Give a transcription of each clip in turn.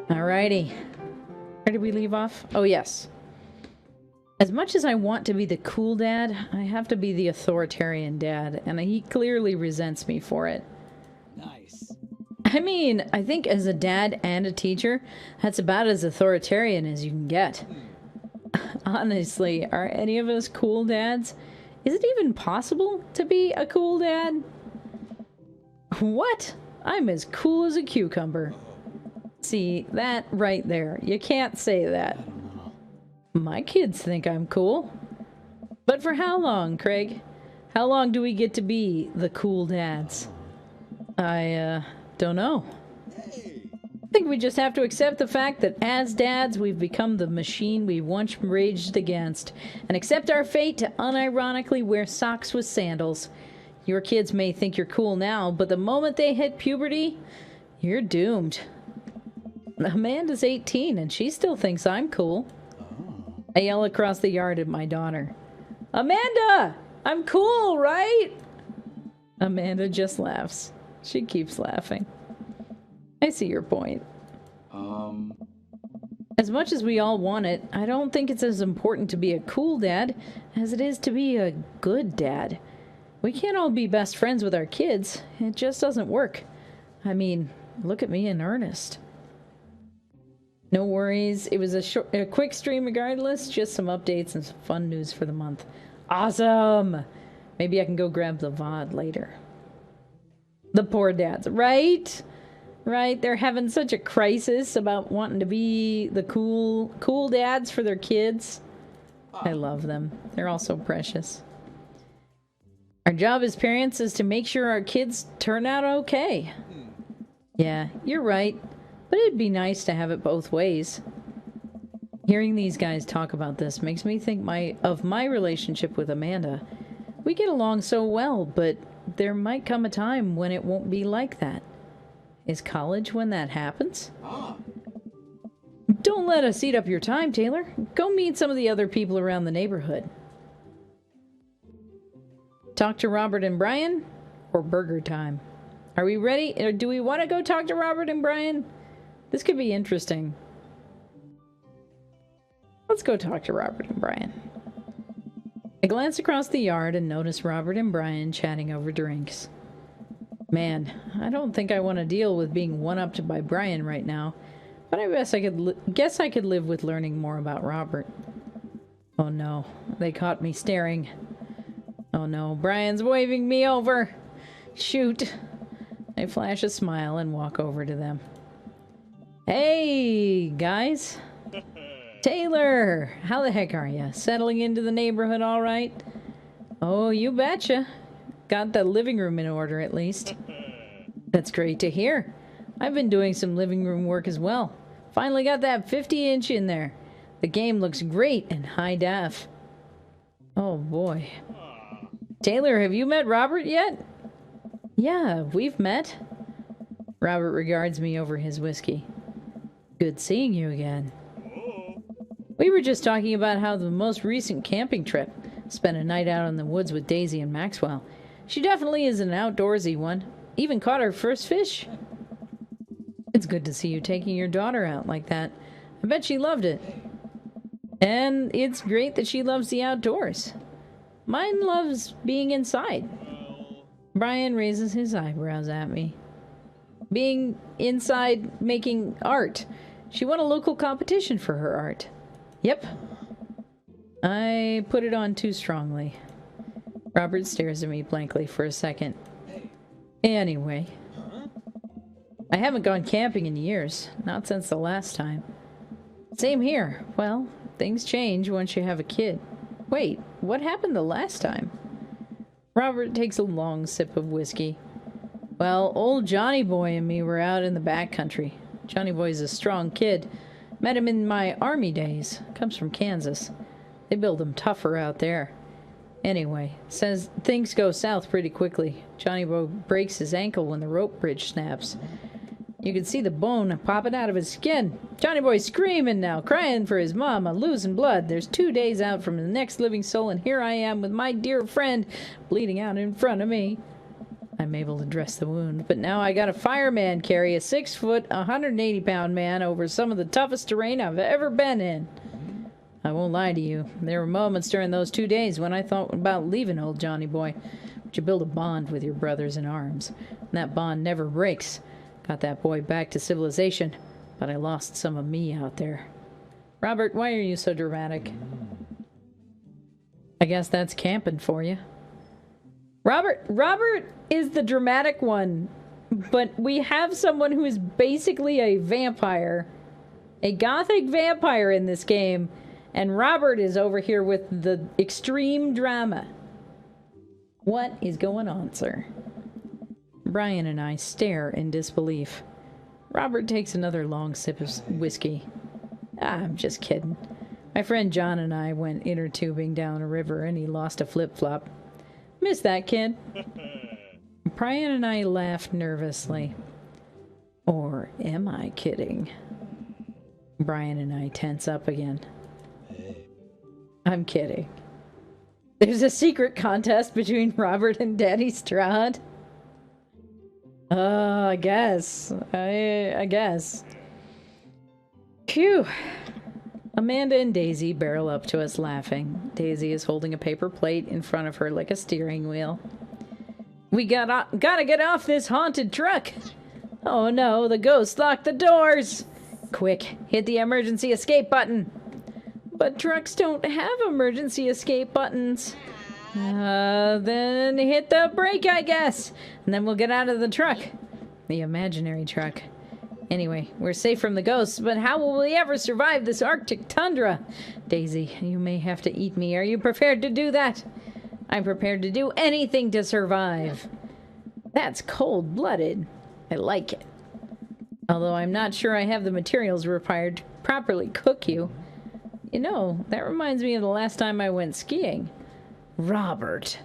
Alrighty. Where did we leave off? Oh, yes. As much as I want to be the cool dad, I have to be the authoritarian dad, and he clearly resents me for it. Nice. I mean, I think as a dad and a teacher, that's about as authoritarian as you can get. Honestly, are any of us cool dads? Is it even possible to be a cool dad? What? I'm as cool as a cucumber. See, that right there. You can't say that. My kids think I'm cool. But for how long, Craig? How long do we get to be the cool dads? I don't know. I think we just have to accept the fact that as dads, we've become the machine we once raged against, and accept our fate to unironically wear socks with sandals. Your kids may think you're cool now, but the moment they hit puberty, you're doomed. Amanda's 18, and she still thinks I'm cool. I yell across the yard at my daughter. Amanda! I'm cool, right? Amanda just laughs. She keeps laughing. I see your point. As much as we all want it, I don't think it's as important to be a cool dad as it is to be a good dad. We can't all be best friends with our kids. It just doesn't work. I mean, look at me and Ernest. No worries. It was a quick stream regardless. Just some updates and some fun news for the month. Awesome! Maybe I can go grab the VOD later. The poor dads, right? Right? They're having such a crisis about wanting to be the cool dads for their kids. I love them. They're all so precious. Our job as parents is to make sure our kids turn out okay. Yeah, you're right. But it'd be nice to have it both ways. Hearing these guys talk about this makes me think of my relationship with Amanda. We get along so well, but there might come a time when it won't be like that. Is college when that happens? Don't let us eat up your time, Taylor. Go meet some of the other people around the neighborhood. Talk to Robert and Brian? Or burger time? Are we ready? Or do we want to go talk to Robert and Brian? This could be interesting. Let's go talk to Robert and Brian. I glance across the yard and notice Robert and Brian chatting over drinks. Man, I don't think I want to deal with being one-upped by Brian right now, but I guess I could live with learning more about Robert. Oh no, they caught me staring. Oh no, Brian's waving me over. Shoot. I flash a smile and walk over to them. Hey, guys. Taylor, how the heck are you? Settling into the neighborhood all right? Oh, you betcha. Got the living room in order, at least. That's great to hear. I've been doing some living room work as well. Finally got that 50-inch in there. The game looks great in high def. Oh, boy. Taylor, have you met Robert yet? Yeah, we've met. Robert regards me over his whiskey. Good seeing you again. We were just talking about how the most recent camping trip. Spent a night out in the woods with Daisy and Maxwell. She definitely is an outdoorsy one. Even caught her first fish. It's good to see you taking your daughter out like that. I bet she loved it. And it's great that she loves the outdoors. Mine loves being inside. Brian raises his eyebrows at me. Being inside making art. She won a local competition for her art. Yep. I put it on too strongly. Robert stares at me blankly for a second. Anyway. I haven't gone camping in years. Not since the last time. Same here. Well, things change once you have a kid. Wait, what happened the last time? Robert takes a long sip of whiskey. Well, old Johnny Boy and me were out in the backcountry. Johnny Boy's a strong kid. Met him in my army days. Comes from Kansas. They build them tougher out there. Anyway, says things go south pretty quickly. Johnny Boy breaks his ankle when the rope bridge snaps. You can see the bone popping out of his skin. Johnny Boy's screaming now, crying for his mama, losing blood. There's 2 days out from the next living soul, and here I am with my dear friend bleeding out in front of me. I'm able to dress the wound, but now I got a fireman carry a 6-foot, 180-pound man over some of the toughest terrain I've ever been in. I won't lie to you. There were moments during those 2 days when I thought about leaving old Johnny Boy. But you build a bond with your brothers in arms, and that bond never breaks. Got that boy back to civilization, but I lost some of me out there. Robert, why are you so dramatic? I guess that's camping for you. Robert is the dramatic one, but we have someone who is basically a vampire, a gothic vampire in this game, and Robert is over here with the extreme drama. What is going on, sir? Brian and I stare in disbelief. Robert takes another long sip of whiskey. I'm just kidding. My friend John and I went inner tubing down a river and he lost a flip-flop. Miss that kid. Brian and I laughed nervously. Or am I kidding? Brian and I tense up again. I'm kidding. There's a secret contest between Robert and Daddy Strahd. I guess. I guess. Phew. Amanda and Daisy barrel up to us laughing. Daisy is holding a paper plate in front of her like a steering wheel. We gotta get off this haunted truck. Oh no, the ghost locked the doors. Quick, hit the emergency escape button. But trucks don't have emergency escape buttons. Then hit the brake, I guess. And then we'll get out of the truck. The imaginary truck. Anyway, we're safe from the ghosts, but how will we ever survive this Arctic tundra? Daisy, you may have to eat me. Are you prepared to do that? I'm prepared to do anything to survive. That's cold-blooded. I like it. Although I'm not sure I have the materials required to properly cook you. You know, that reminds me of the last time I went skiing. Robert.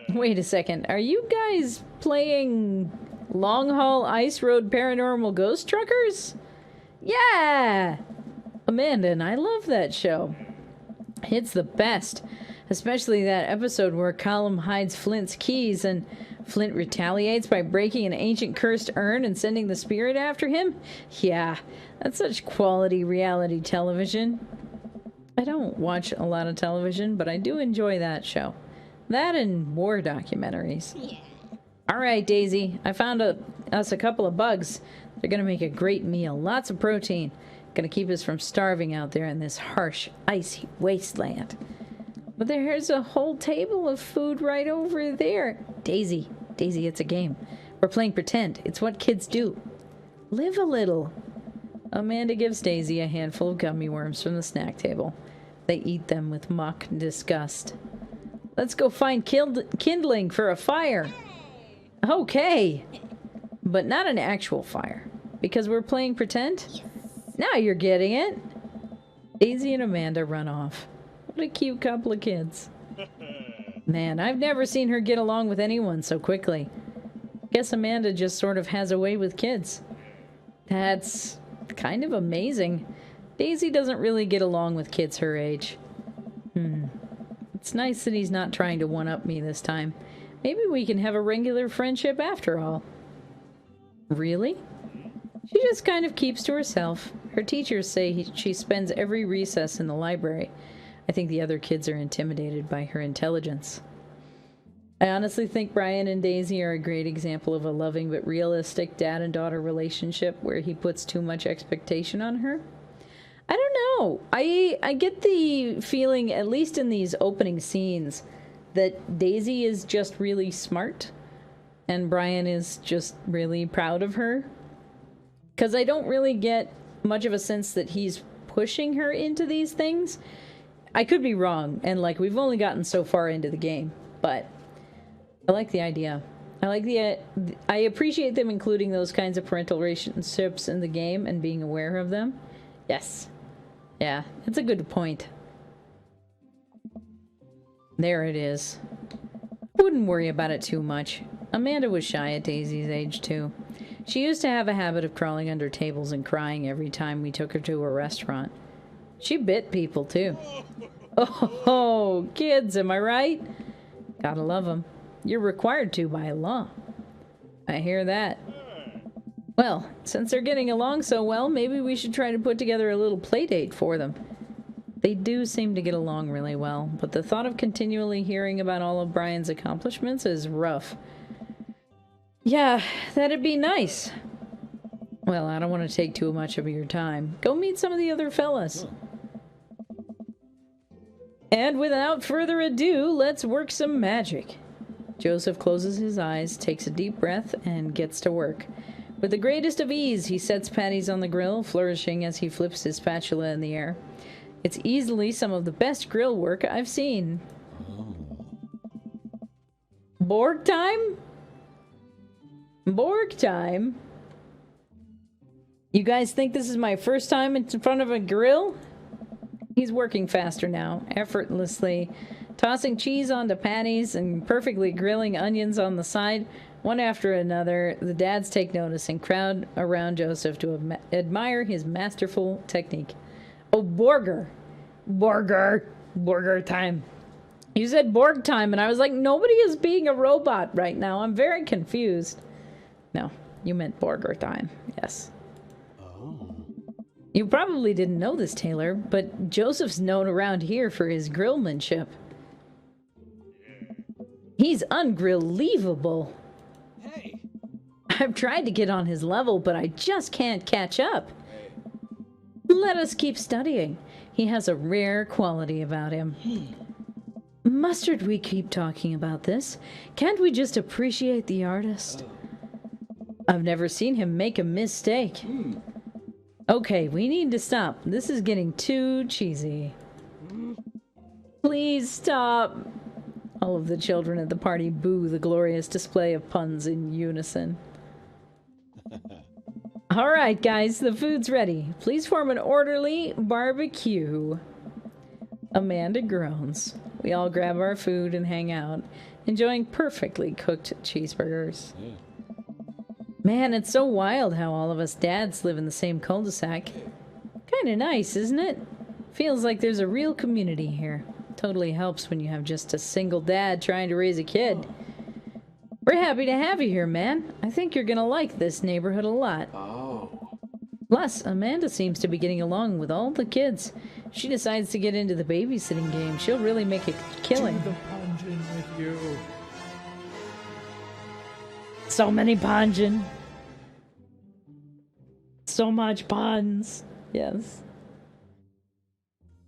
Wait a second. Are you guys playing Long Haul Ice Road Paranormal Ghost Truckers? Yeah! Amanda and I love that show. It's the best. Especially that episode where Callum hides Flint's keys and Flint retaliates by breaking an ancient cursed urn and sending the spirit after him. Yeah, that's such quality reality television. I don't watch a lot of television, but I do enjoy that show. That and war documentaries. Yeah. All right, Daisy. I found us a couple of bugs. They're going to make a great meal. Lots of protein. Going to keep us from starving out there in this harsh, icy wasteland. But there's a whole table of food right over there. Daisy, it's a game. We're playing pretend. It's what kids do. Live a little. Amanda gives Daisy a handful of gummy worms from the snack table. They eat them with mock disgust. Let's go find kindling for a fire. Okay. But not an actual fire. Because we're playing pretend? Yes. Now you're getting it. Daisy and Amanda run off. What a cute couple of kids. Man, I've never seen her get along with anyone so quickly. Guess Amanda just sort of has a way with kids. That's kind of amazing. Daisy doesn't really get along with kids her age. It's nice that he's not trying to one-up me this time. Maybe we can have a regular friendship after all. Really? She just kind of keeps to herself. Her teachers say she spends every recess in the library. I think the other kids are intimidated by her intelligence. I honestly think Brian and Daisy are a great example of a loving but realistic dad and daughter relationship where he puts too much expectation on her. I don't know. I get the feeling, at least in these opening scenes, that Daisy is just really smart and Brian is just really proud of her. Because I don't really get much of a sense that he's pushing her into these things. I could be wrong, and like we've only gotten so far into the game, but I like the idea. I appreciate them including those kinds of parental relationships in the game and being aware of them. Yes. Yeah, it's a good point. There it is. I wouldn't worry about it too much. Amanda was shy at Daisy's age, too. She used to have a habit of crawling under tables and crying every time we took her to a restaurant. She bit people, too. Oh, kids, am I right? Gotta love them. You're required to by law. I hear that. Well, since they're getting along so well, maybe we should try to put together a little play date for them. They do seem to get along really well, but the thought of continually hearing about all of Brian's accomplishments is rough. Yeah, that'd be nice. Well, I don't want to take too much of your time. Go meet some of the other fellas. And without further ado, let's work some magic. Joseph closes his eyes, takes a deep breath, and gets to work. With the greatest of ease, he sets patties on the grill, flourishing as he flips his spatula in the air. It's easily some of the best grill work I've seen. Borg time? Borg time? You guys think this is my first time in front of a grill? He's working faster now, effortlessly tossing cheese onto patties and perfectly grilling onions on the side. One after another, the dads take notice and crowd around Joseph to admire his masterful technique. Oh, Borger. Borger time. You said Borg time, and I was like, nobody is being a robot right now. I'm very confused. No, you meant Borger time. Yes. Oh. You probably didn't know this, Taylor, but Joseph's known around here for his grillmanship. He's ungrillevable. Hey. I've tried to get on his level, but I just can't catch up. Let us keep studying. He has a rare quality about him. Mustard, we keep talking about this. Can't we just appreciate the artist? I've never seen him make a mistake. Okay, we need to stop. This is getting too cheesy. Please stop. All of the children at the party boo the glorious display of puns in unison. All right, guys, the food's ready. Please form an orderly barbecue. Amanda groans. We all grab our food and hang out, enjoying perfectly cooked cheeseburgers. Yeah. Man, it's so wild how all of us dads live in the same cul-de-sac. Kinda nice, isn't it? Feels like there's a real community here. Totally helps when you have just a single dad trying to raise a kid. We're happy to have you here, man. I think you're gonna like this neighborhood a lot. Oh. Plus, Amanda seems to be getting along with all the kids. If she decides to get into the babysitting game, she'll really make a killing. Do the punching with you. So many punching. So much puns. Yes.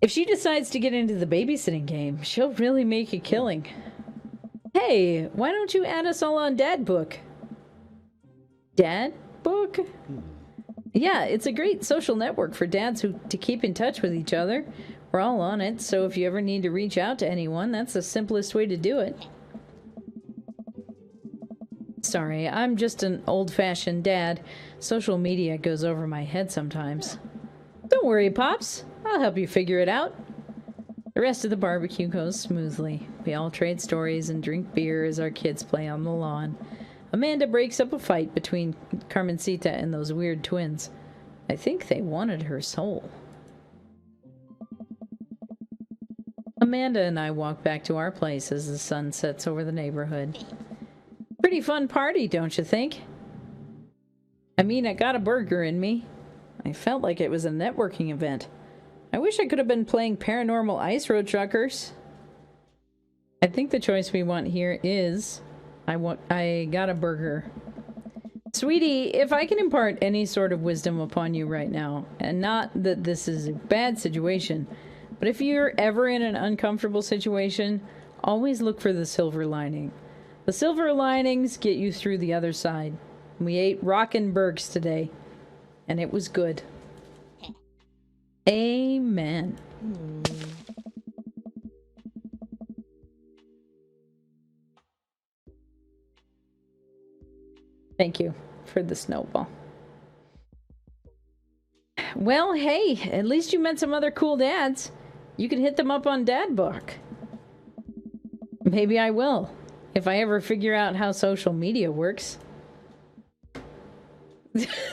If she decides to get into the babysitting game, she'll really make a killing. Hey, why don't you add us all on Dad Book? Dad Book? Yeah, it's a great social network for dads to keep in touch with each other. We're all on it, so if you ever need to reach out to anyone, that's the simplest way to do it. Sorry, I'm just an old-fashioned dad. Social media goes over my head sometimes. Don't worry, Pops. I'll help you figure it out. The rest of the barbecue goes smoothly. We all trade stories and drink beer as our kids play on the lawn. Amanda breaks up a fight between Carmencita and those weird twins. I think they wanted her soul. Amanda and I walk back to our place as the sun sets over the neighborhood. Pretty fun party, don't you think? I mean, I got a burger in me. I felt like it was a networking event. I wish I could have been playing Paranormal Ice Road Truckers. I think the choice we want here is... I got a burger. Sweetie, if I can impart any sort of wisdom upon you right now, and not that this is a bad situation, but if you're ever in an uncomfortable situation, always look for the silver lining. The silver linings get you through the other side. We ate Rockin' Burgers today, and it was good. Amen. Thank you for the snowball. Well, hey, at least you met some other cool dads. You can hit them up on Dad Book. Maybe I will, if I ever figure out how social media works.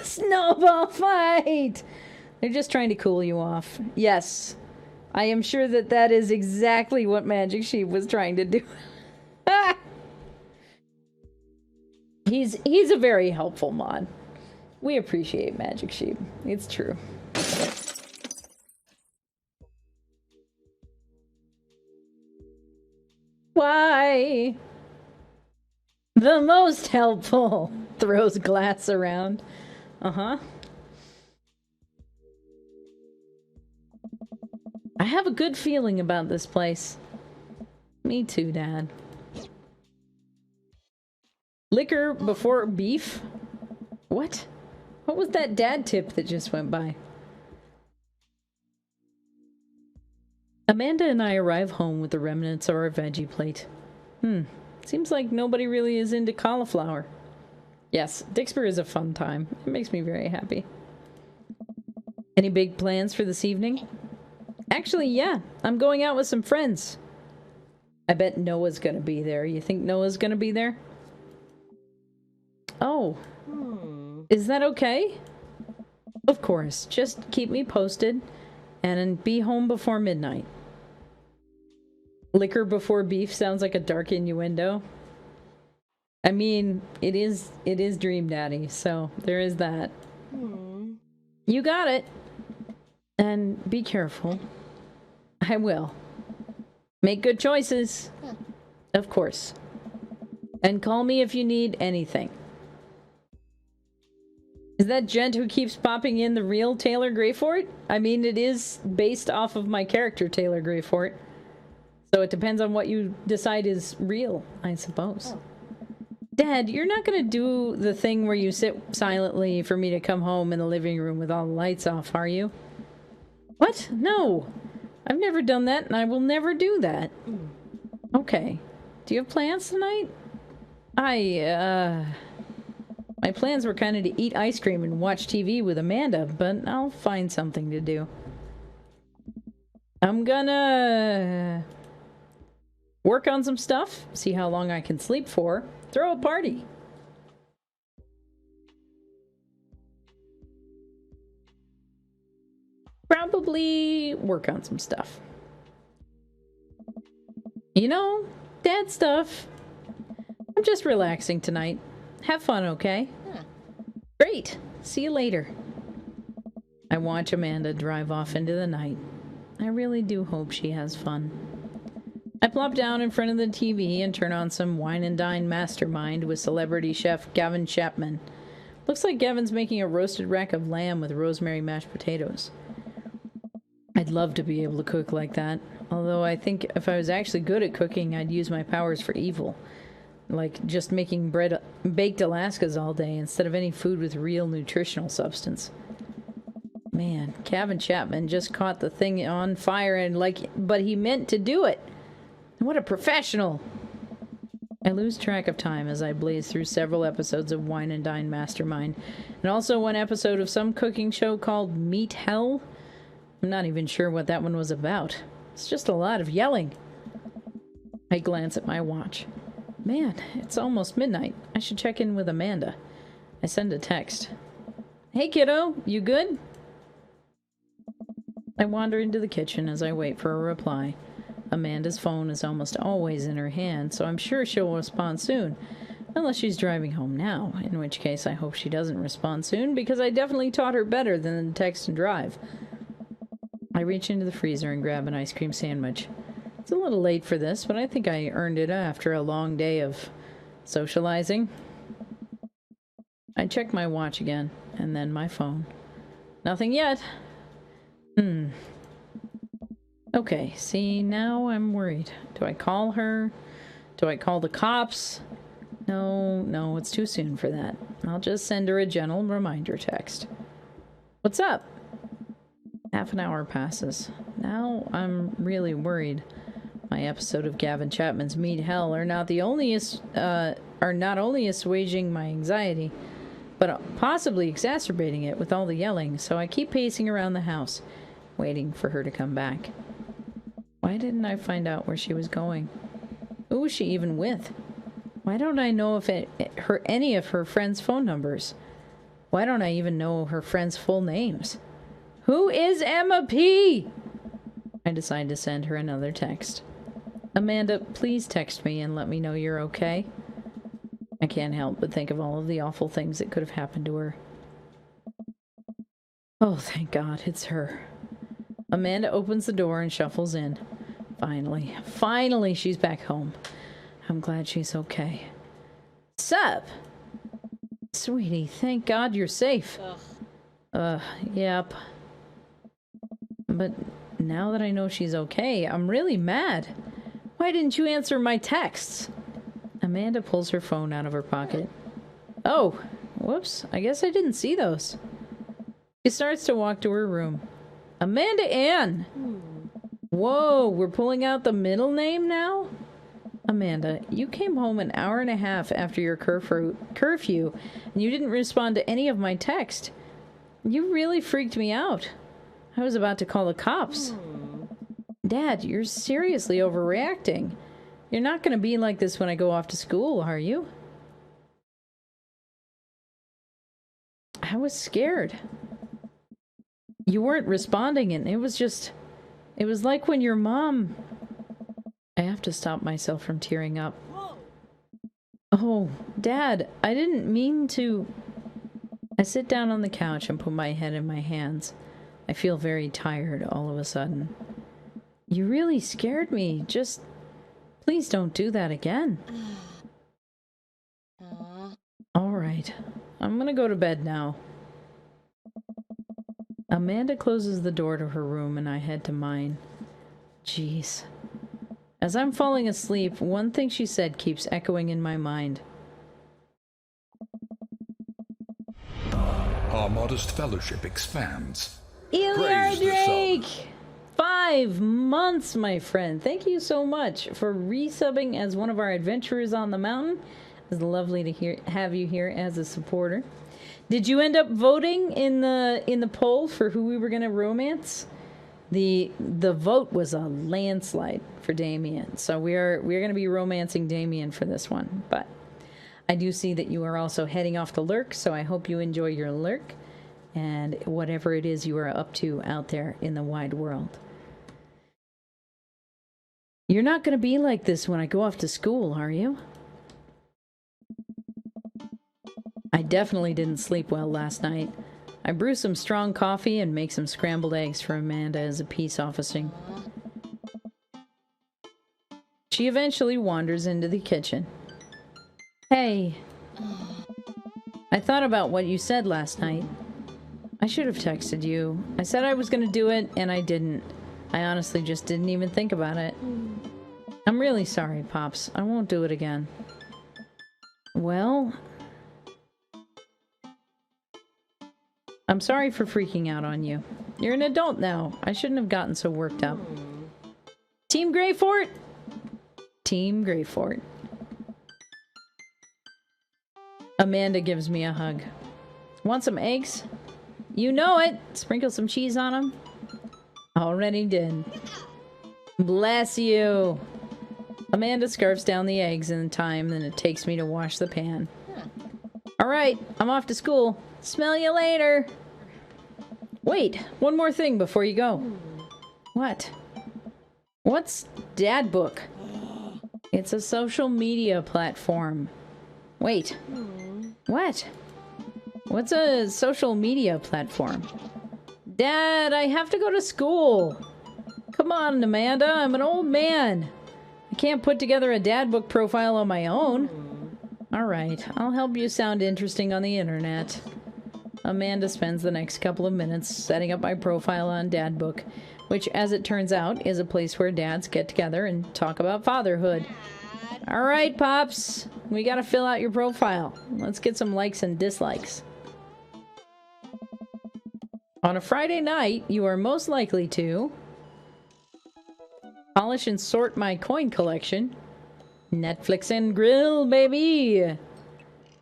Snowball fight! They're just trying to cool you off. Yes, I am sure that that is exactly what Magic Sheep was trying to do. He's a very helpful mod. We appreciate Magic Sheep. It's true. Why? The most helpful. Throws glass around. Uh-huh. I have a good feeling about this place. Me too, Dad. Liquor before beef? What? What was that dad tip that just went by? Amanda and I arrive home with the remnants of our veggie plate. Seems like nobody really is into cauliflower. Yes, Dixper is a fun time. It makes me very happy. Any big plans for this evening? Actually, yeah. I'm going out with some friends. I bet Noah's gonna be there. You think Noah's gonna be there? Oh. Is that okay? Of course. Just keep me posted and be home before midnight. Liquor before beef sounds like a dark innuendo. I mean, it is Dream Daddy, so there is that. You got it. And be careful. I will. Make good choices. Of course. And call me if you need anything. Is that gent who keeps popping in the real Taylor Greyfort? I mean, it is based off of my character, Taylor Greyfort. So it depends on what you decide is real, I suppose. Dad, you're not gonna do the thing where you sit silently for me to come home in the living room with all the lights off, are you? What? No. I've never done that, and I will never do that. Okay. Do you have plans tonight? My plans were kind of to eat ice cream and watch TV with Amanda, but I'll find something to do. I'm gonna work on some stuff, see how long I can sleep for, throw a party. Probably work on some stuff. You know, dad stuff. I'm just relaxing tonight. Have fun, okay? Great. See you later. I watch Amanda drive off into the night. I really do hope she has fun. I plop down in front of the TV and turn on some Wine and Dine Mastermind with celebrity chef Gavin Chapman. Looks like Gavin's making a roasted rack of lamb with rosemary mashed potatoes. I'd love to be able to cook like that, although I think if I was actually good at cooking, I'd use my powers for evil. Like just making baked Alaskas all day instead of any food with real nutritional substance. Man, Gavin Chapman just caught the thing on fire and but he meant to do it. What a professional! I lose track of time as I blaze through several episodes of Wine and Dine Mastermind, and also one episode of some cooking show called Meat Hell. I'm not even sure what that one was about. It's just a lot of yelling. I glance at my watch. Man, it's almost midnight. I should check in with Amanda. I send a text. Hey kiddo, you good? I wander into the kitchen as I wait for a reply. Amanda's phone is almost always in her hand, so I'm sure she'll respond soon. Unless she's driving home now, in which case I hope she doesn't respond soon, because I definitely taught her better than text and drive. I reach into the freezer and grab an ice cream sandwich. It's a little late for this, but I think I earned it after a long day of socializing. I check my watch again, and then my phone. Nothing yet. Okay, see, now I'm worried. Do I call her? Do I call the cops? No, it's too soon for that. I'll just send her a gentle reminder text. What's up? Half an hour passes. Now I'm really worried. My episode of Gavin Chapman's Meat Hell are not only assuaging my anxiety, but possibly exacerbating it with all the yelling, so I keep pacing around the house, waiting for her to come back. Why didn't I find out where she was going? Who was she even with? Why don't I know any of her friends' phone numbers? Why don't I even know her friends' full names? Who is Emma P? I decide to send her another text. Amanda, please text me and let me know you're okay. I can't help but think of all of the awful things that could have happened to her. Oh, thank God, it's her. Amanda opens the door and shuffles in. Finally she's back home. I'm glad she's okay. Sup? Sweetie, thank God you're safe. Yep. But now that I know she's okay, I'm really mad. Why didn't you answer my texts? Amanda pulls her phone out of her pocket. Oh, whoops, I guess I didn't see those. She starts to walk to her room. Amanda Ann! Whoa, we're pulling out the middle name now? Amanda, you came home an hour and a half after your curfew, and you didn't respond to any of my text. You really freaked me out. I was about to call the cops. Dad, you're seriously overreacting. You're not going to be like this when I go off to school, are you? I was scared. You weren't responding, and it was like when your mom... I have to stop myself from tearing up. Oh, Dad, I didn't mean to... I sit down on the couch and put my head in my hands. I feel very tired all of a sudden. You really scared me. Just... please don't do that again. Alright. I'm gonna go to bed now. Amanda closes the door to her room and I head to mine. Jeez. As I'm falling asleep, one thing she said keeps echoing in my mind. Our modest fellowship expands. Eliar Drake! 5 months, my friend. Thank you so much for resubbing as one of our adventurers on the mountain. It's lovely to have you here as a supporter. Did you end up voting in the poll for who we were going to romance? The vote was a landslide for Damien, so we're going to be romancing Damien for this one. But I do see that you are also heading off to lurk, so I hope you enjoy your lurk and whatever it is you are up to out there in the wide world. You're not going to be like this when I go off to school, are you? I definitely didn't sleep well last night. I brew some strong coffee and make some scrambled eggs for Amanda as a peace offering. She eventually wanders into the kitchen. Hey. I thought about what you said last night. I should have texted you. I said I was going to do it, and I didn't. I honestly just didn't even think about it. I'm really sorry, Pops. I won't do it again. Well... I'm sorry for freaking out on you. You're an adult now. I shouldn't have gotten so worked up. Team Greyfort? Team Greyfort. Amanda gives me a hug. Want some eggs? You know it! Sprinkle some cheese on them. Already did. Bless you! Amanda scarfs down the eggs in the time that it takes me to wash the pan. Alright, I'm off to school. Smell you later! Wait, one more thing before you go. What? What's Dadbook? It's a social media platform. Wait. What? What's a social media platform? Dad, I have to go to school. Come on, Amanda, I'm an old man. I can't put together a Dadbook profile on my own. Alright, I'll help you sound interesting on the internet. Amanda spends the next couple of minutes setting up my profile on Dadbook, which, as it turns out, is a place where dads get together and talk about fatherhood. Alright, Pops, we gotta fill out your profile. Let's get some likes and dislikes. On a Friday night, you are most likely to polish and sort my coin collection, Netflix and grill, baby,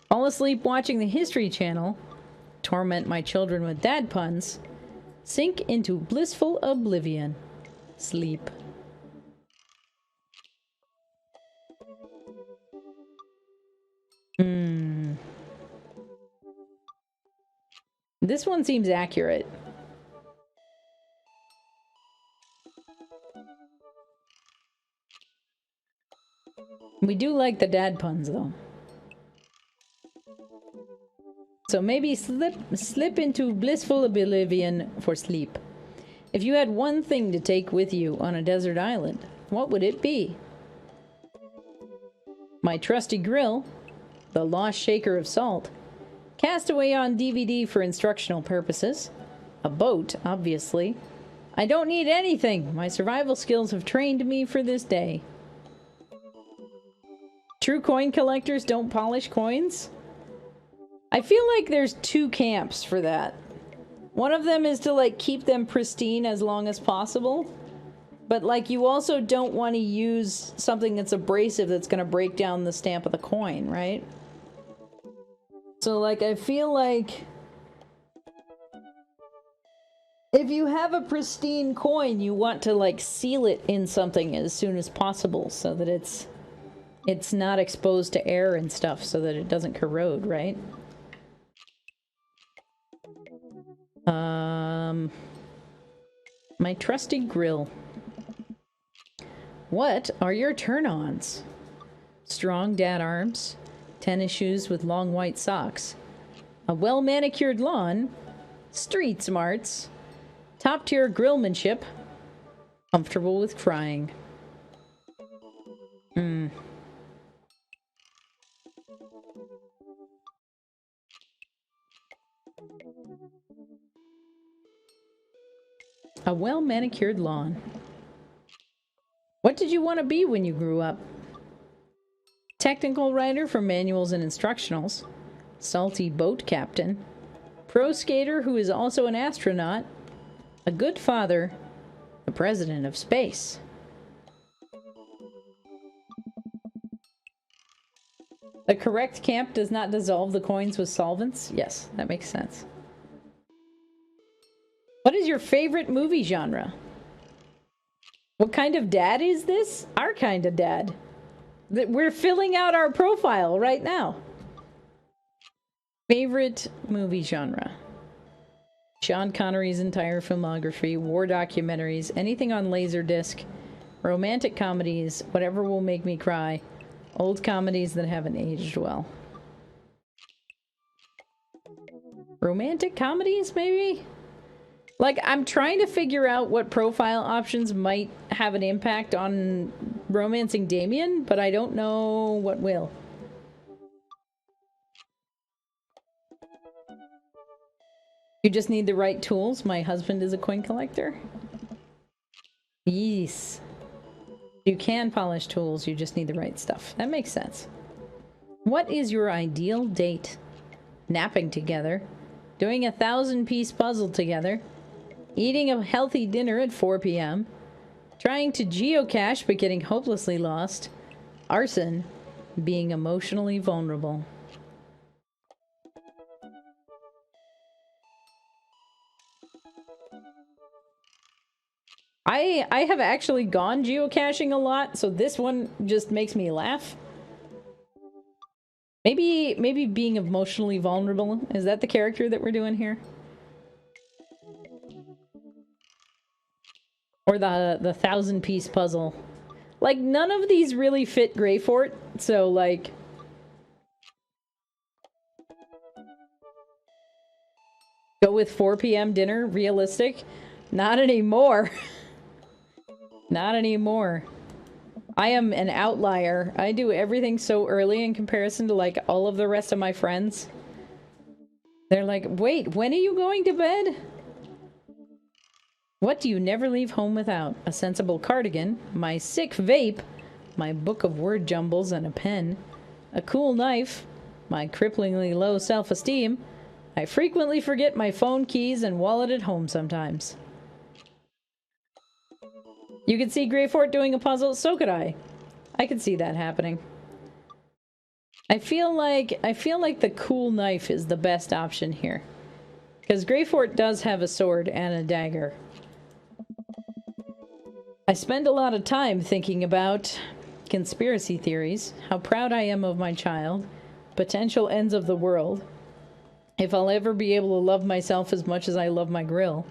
fall asleep watching the History Channel, torment my children with dad puns, sink into blissful oblivion, sleep. This one seems accurate. We do like the dad puns, though. So maybe slip into blissful oblivion for sleep. If you had one thing to take with you on a desert island, what would it be? My trusty grill, the lost shaker of salt, Castaway on DVD for instructional purposes, a boat, obviously. I don't need anything. My survival skills have trained me for this day. True coin collectors don't polish coins? I feel like there's two camps for that. One of them is to, like, keep them pristine as long as possible. But, like, you also don't want to use something that's abrasive that's going to break down the stamp of the coin, right? So, like, I feel like if you have a pristine coin, you want to, like, seal it in something as soon as possible so that it's not exposed to air and stuff so that it doesn't corrode, right? My trusty grill. What are your turn-ons? Strong dad arms, tennis shoes with long white socks, a well-manicured lawn, street smarts, top-tier grillmanship, comfortable with crying. A well-manicured lawn. What did you want to be when you grew up? Technical writer for manuals and instructionals, salty boat captain, pro skater who is also an astronaut, a good father, the president of space. The correct camp does not dissolve the coins with solvents? Yes, that makes sense. What is your favorite movie genre? What kind of dad is this? Our kind of dad. We're filling out our profile right now. Favorite movie genre? Sean Connery's entire filmography, war documentaries, anything on Laserdisc, romantic comedies, whatever will make me cry, old comedies that haven't aged well. Romantic comedies, maybe? Like, I'm trying to figure out what profile options might have an impact on romancing Damien, but I don't know what will. You just need the right tools. My husband is a coin collector. Yes. You can polish tools, you just need the right stuff. That makes sense. What is your ideal date? Napping together. Doing a 1,000-piece puzzle together. Eating a healthy dinner at 4 p.m. Trying to geocache but getting hopelessly lost. Arson. Being emotionally vulnerable. I have actually gone geocaching a lot, so this one just makes me laugh. Maybe being emotionally vulnerable. Is that the character that we're doing here? Or the 1,000-piece puzzle. Like, none of these really fit Greyfort, so, like... Go with 4 p.m. dinner? Realistic? Not anymore. Not anymore. I am an outlier. I do everything so early in comparison to, like, all of the rest of my friends. They're like, wait, when are you going to bed? What do you never leave home without? A sensible cardigan, my sick vape, my book of word jumbles and a pen, a cool knife, my cripplingly low self-esteem. I frequently forget my phone keys and wallet at home sometimes. You could see Greyfort doing a puzzle, so could I. I could see that happening. I feel like the cool knife is the best option here. Because Greyfort does have a sword and a dagger. I spend a lot of time thinking about conspiracy theories, how proud I am of my child, potential ends of the world, if I'll ever be able to love myself as much as I love my grill,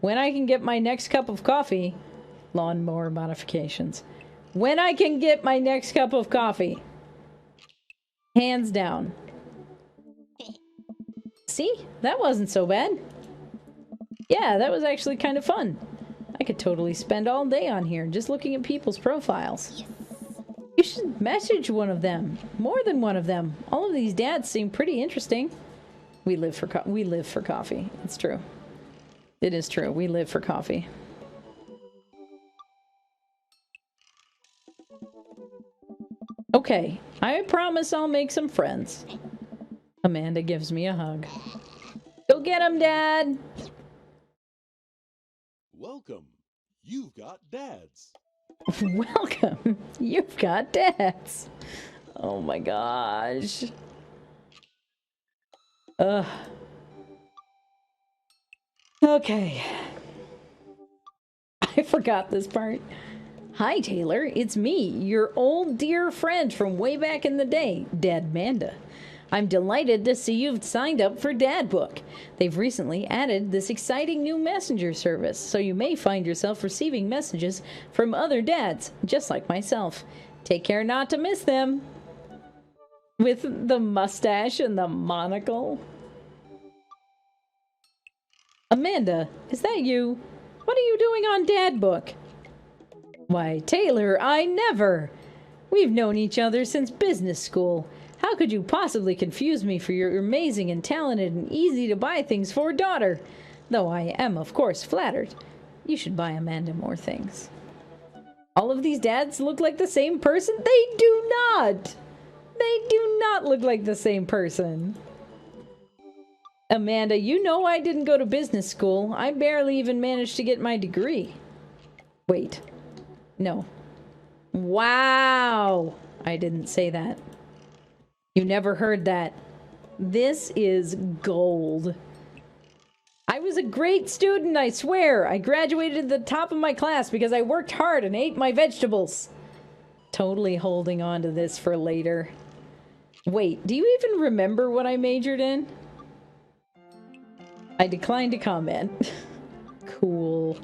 when I can get my next cup of coffee, lawnmower modifications, when I can get my next cup of coffee, hands down. See? That wasn't so bad. Yeah, that was actually kind of fun. I could totally spend all day on here just looking at people's profiles. You should message one of them. More than one of them. All of these dads seem pretty interesting. We live for coffee. It's true. It is true. We live for coffee. Okay, I promise I'll make some friends. Amanda gives me a hug. Go get him, Dad! Welcome. You've got dads. Welcome. You've got dads. Oh my gosh. Ugh. Okay. I forgot this part. Hi, Taylor. It's me, your old dear friend from way back in the day, Dadmanda. I'm delighted to see you've signed up for Dadbook. They've recently added this exciting new messenger service, so you may find yourself receiving messages from other dads, just like myself. Take care not to miss them. With the mustache and the monocle. Amanda, is that you? What are you doing on Dadbook? Why, Taylor, I never! We've known each other since business school. How could you possibly confuse me for your amazing and talented and easy-to-buy things for daughter? Though I am, of course, flattered. You should buy Amanda more things. All of these dads look like the same person? They do not! They do not look like the same person. Amanda, you know I didn't go to business school. I barely even managed to get my degree. Wait. No. Wow! I didn't say that. You never heard that. This is gold. I was a great student, I swear. I graduated at the top of my class because I worked hard and ate my vegetables. Totally holding on to this for later. Wait, do you even remember what I majored in? I declined to comment. Cool.